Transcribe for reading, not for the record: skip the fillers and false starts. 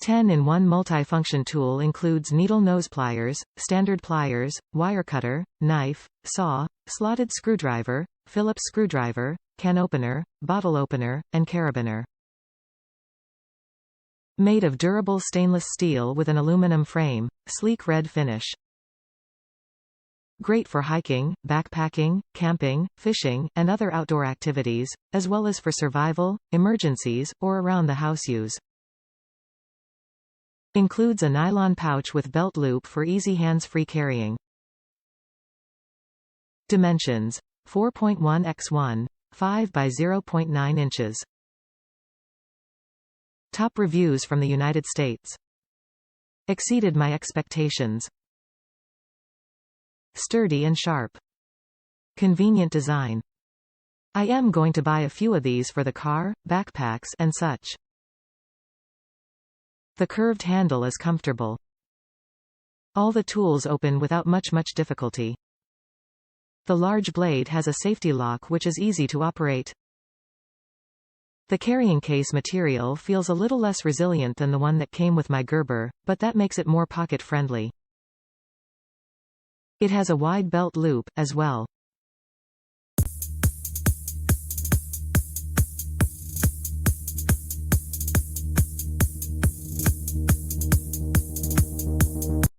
10-in-1 multifunction tool includes needle nose pliers, standard pliers, wire cutter, knife, saw, slotted screwdriver, Phillips screwdriver, can opener, bottle opener, and carabiner. Made of durable stainless steel with an aluminum frame, sleek red finish. Great for hiking, backpacking, camping, fishing, and other outdoor activities, as well as for survival, emergencies, or around-the-house use. Includes a nylon pouch with belt loop for easy hands-free carrying. Dimensions: 4.1 x 1, 5 by 0.9 inches. Top reviews from the United States. Exceeded my expectations. Sturdy and sharp. Convenient design. I am going to buy a few of these for the car, backpacks, and such. The curved handle is comfortable. All the tools open without much difficulty. The large blade has a safety lock which is easy to operate. The carrying case material feels a little less resilient than the one that came with my Gerber, but that makes it more pocket-friendly. It has a wide belt loop, as well.